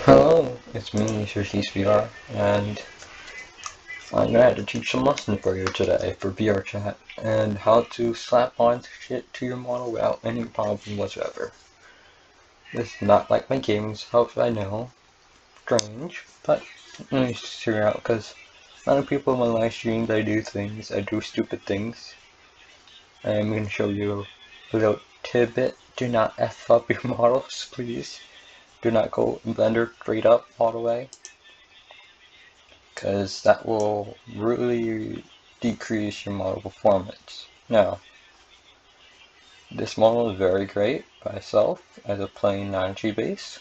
Hello, it's me, vrchat, and I'm glad to teach some lesson for you today for vrchat and how to slap on shit to your model without any problem whatsoever. This is not like my games help, I know. Strange, but let me figure out because a lot of people in my live streams I do stupid things. I'm going to show you a little tidbit. Do not F up your models, please. Do not go in Blender straight up all the way, because that will really decrease your model performance. Now, this model is very great by itself as a plain 9G base,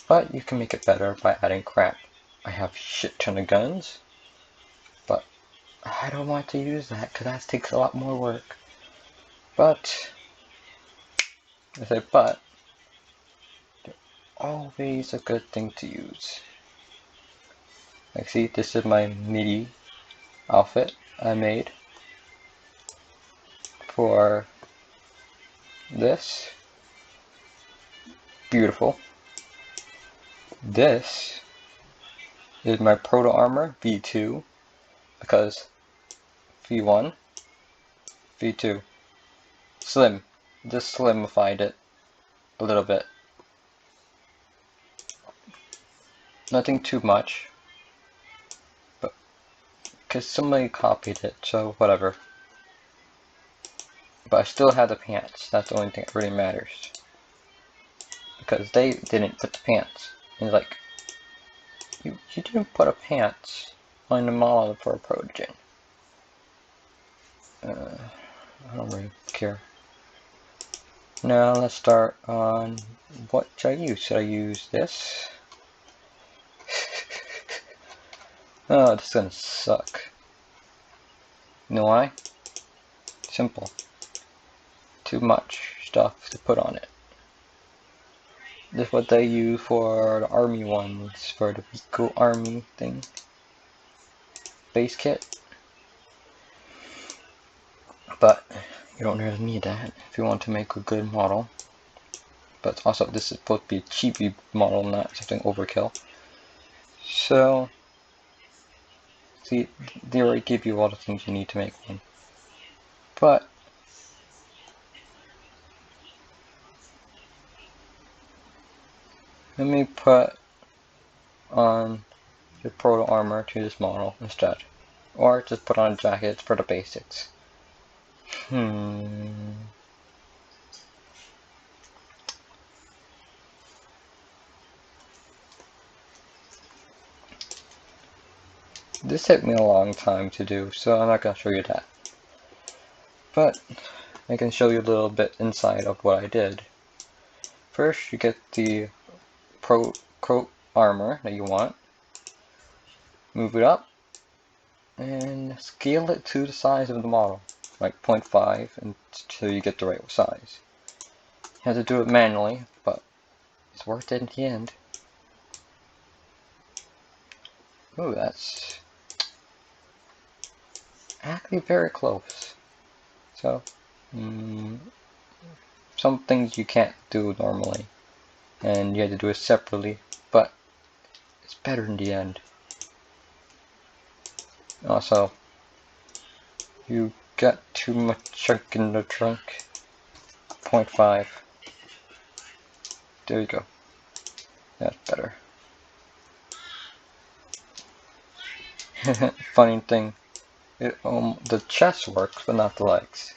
but you can make it better by adding crap. I have shit ton of guns, but I don't want to use that because that takes a lot more work. But, they're always a good thing to use. Like, see, this is my MIDI outfit I made for this. Beautiful. This is my Proto Armor V2 because V1, V2, slim, just slimmified it a little bit. Nothing too much, but because somebody copied it, so whatever. But I still have the pants. That's the only thing that really matters, because they didn't put the pants. And it's like, you didn't put a pants on the model for a Progen. I don't really care. Now let's start on what should I use? Should I use this? Oh, this is gonna suck. You know why? Simple. Too much stuff to put on it. This is what they use for the army ones, for the Pico army thing. Base kit. But you don't really need that if you want to make a good model. But also, this is supposed to be a cheapy model, not something overkill. So, see, they already give you all the things you need to make one. But let me put on the Proto Armor to this model instead. Or just put on a jacket for the basics. This took me a long time to do, so I'm not going to show you that. But I can show you a little bit inside of what I did. First, you get the Pro armor that you want. Move it up and scale it to the size of the model, like 0.5 until you get the right size. You have to do it manually, but it's worth it in the end. Ooh, that's actually very close. So, some things you can't do normally, and you have to do it separately, but it's better in the end. Also, you got too much chunk in the trunk. 0.5. There you go. That's better. Funny thing, the chest works, but not the legs.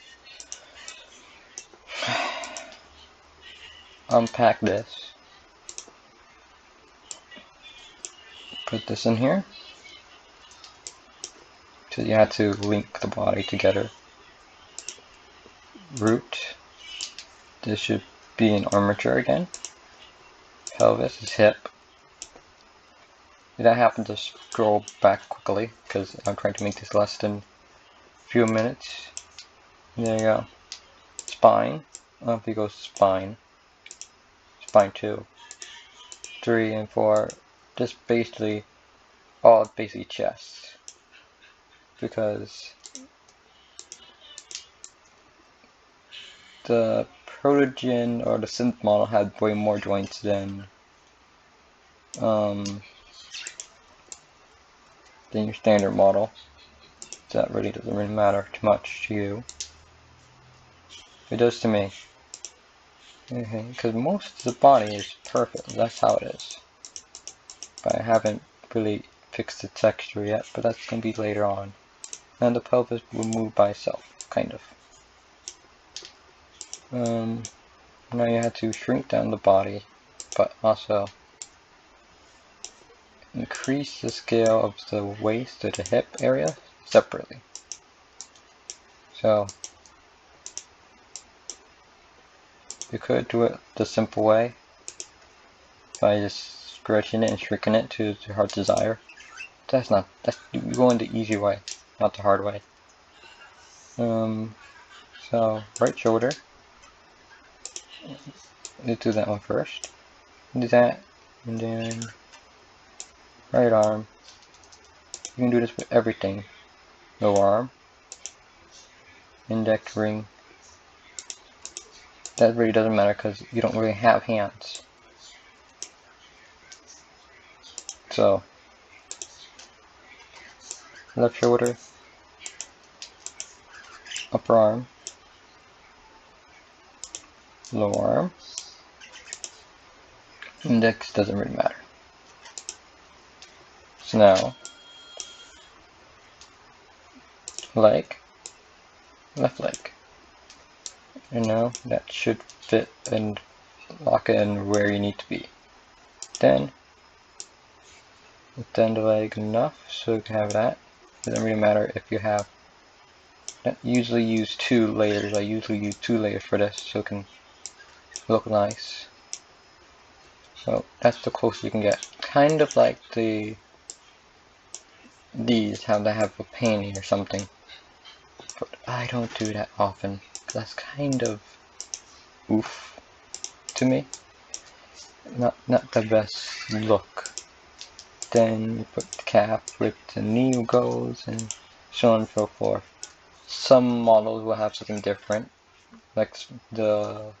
Unpack this. Put this in here. So you have to link the body together. Root. This should be an armature again. Pelvis is hip. That happened to scroll back quickly because I'm trying to make this less than a few minutes. There you go. Spine. Up you go spine. Spine 2. 3 and 4. Just basically all basically chest. Because the Protogen or the synth model had way more joints than than your standard model. That really doesn't really matter too much to you. It does to me. Because most of the body is perfect, that's how it is. But I haven't really fixed the texture yet, but that's going to be later on. And the pelvis will move by itself, kind of. Now you have to shrink down the body, but also increase the scale of the waist to the hip area separately. So you could do it the simple way by just stretching it and shrinking it to your heart's desire. That's you're going the easy way, not the hard way. So right shoulder, let's do that one first. Do that, and then right arm. You can do this with everything. Lower arm, index ring. That really doesn't matter because you don't really have hands. So left shoulder, upper arm, lower arm, index doesn't really matter. So now leg, left leg, and now that should fit and lock it in where you need to be. Then extend the leg enough so you can have that. It doesn't really matter if you have. I usually use 2 layers. I usually use 2 layers for this so it can look nice. So that's the closest you can get. Kind of like these, how they have a painting or something. But I don't do that often. That's kind of oof to me. Not the best look. Then you put the cap with the knee goes and so on and so forth. Some models will have something different, like the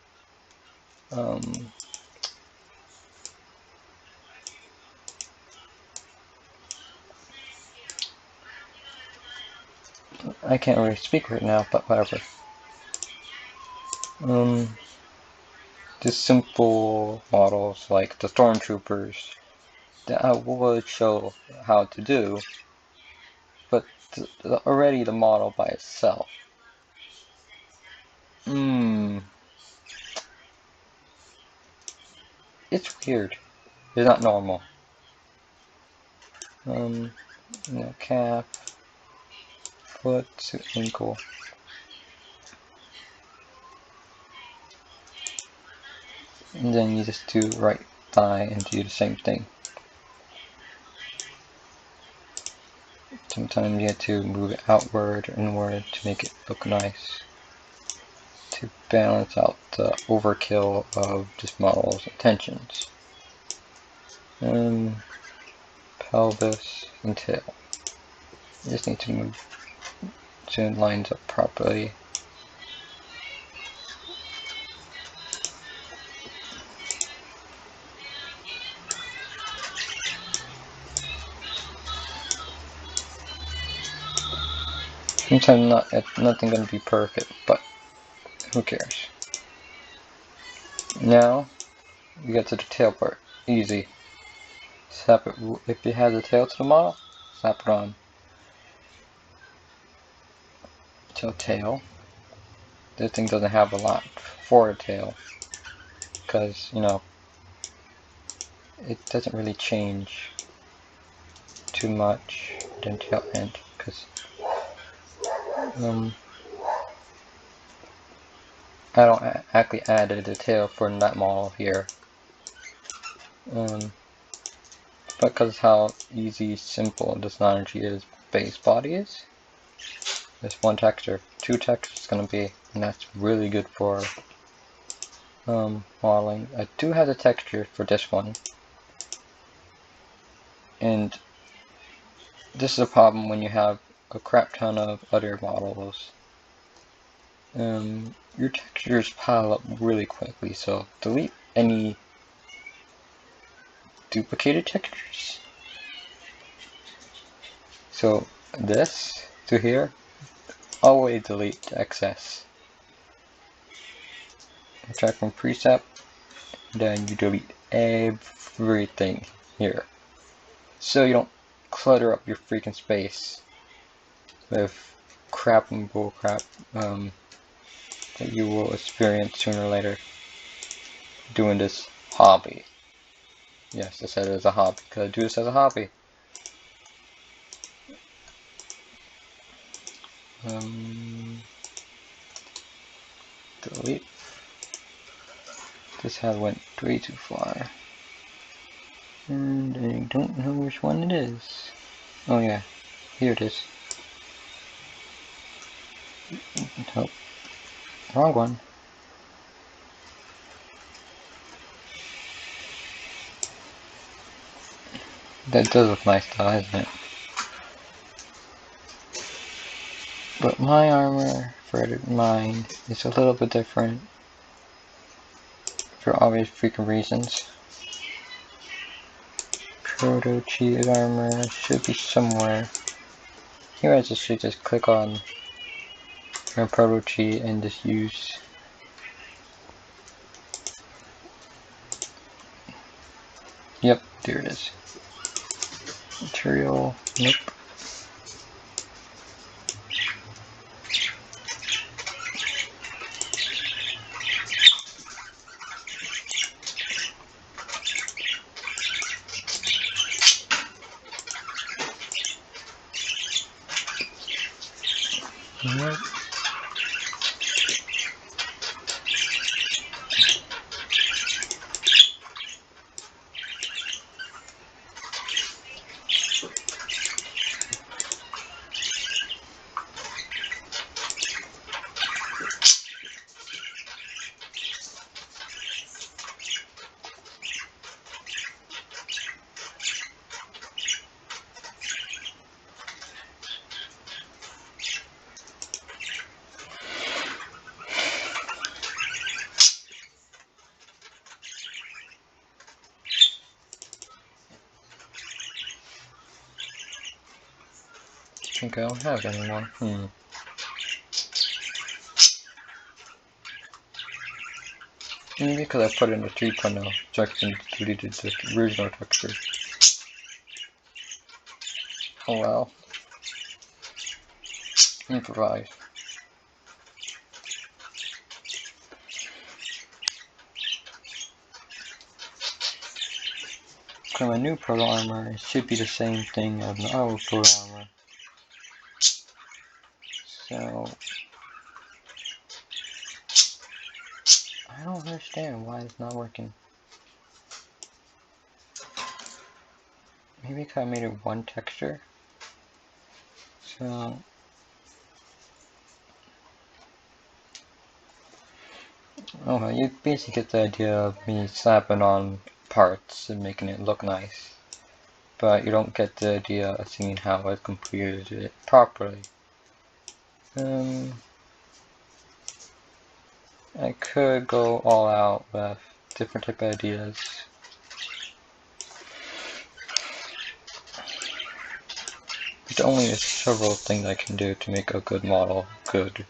I can't really speak right now, but whatever. Just simple models like the stormtroopers that I would show how to do, but already the model by itself. It's weird. It's not normal. Calf, foot to ankle. And then you just do right thigh and do the same thing. Sometimes you have to move it outward and inward to make it look nice, to balance out the overkill of this model's intentions. Pelvis and tail. You just need to move so it lines up properly. Sometimes nothing gonna be perfect, but who cares? Now we get to the tail part. Easy. Snap it. If you have the tail to the model, snap it on. So tail. This thing doesn't have a lot for a tail, because it doesn't really change too much than tail end, because I don't actually added a tail for that model here, but because how easy, simple this Synergy base body is, there's one texture, 2 textures gonna be, and that's really good for modeling. I do have the texture for this one, and this is a problem when you have a crap ton of other models. Your textures pile up really quickly, so delete any duplicated textures. So this to here, always delete the excess. Check from preset, then you delete everything here. So you don't clutter up your freaking space with crap and bullcrap that you will experience sooner or later doing this hobby. Yes, I said it as a hobby, because I do this as a hobby. Delete. This has went way too far. And I don't know which one it is. Oh yeah, here it is. Nope. Wrong one. That does look nice though, doesn't it? But my armor, for mine, is a little bit different. For obvious freaking reasons. Proto cheated armor should be somewhere. Here I should just click on proto cheat and just use. Yep, there it is. Material, nope. Nope. I think I don't have it anymore. Maybe because I put it in the 3.0, so I can delete the original texture. Oh well. Improvise. For my new proto armor, it should be the same thing as my old proto armor. So I don't understand why it's not working. Maybe because I made it one texture. So okay, you basically get the idea of me slapping on parts and making it look nice. But you don't get the idea of seeing how I completed it properly. I could go all out with different type of ideas. There's only several things I can do to make a good model good.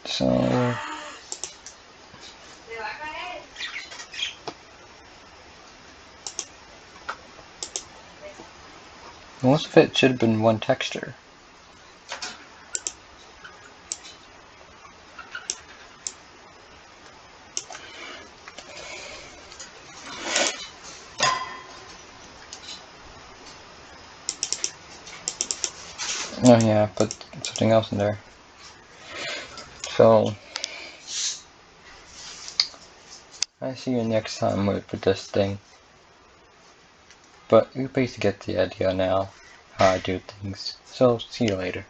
So most of it should have been one texture. Oh yeah, put something else in there. So I see you next time with this thing. But you basically get the idea now how I do things. So see you later.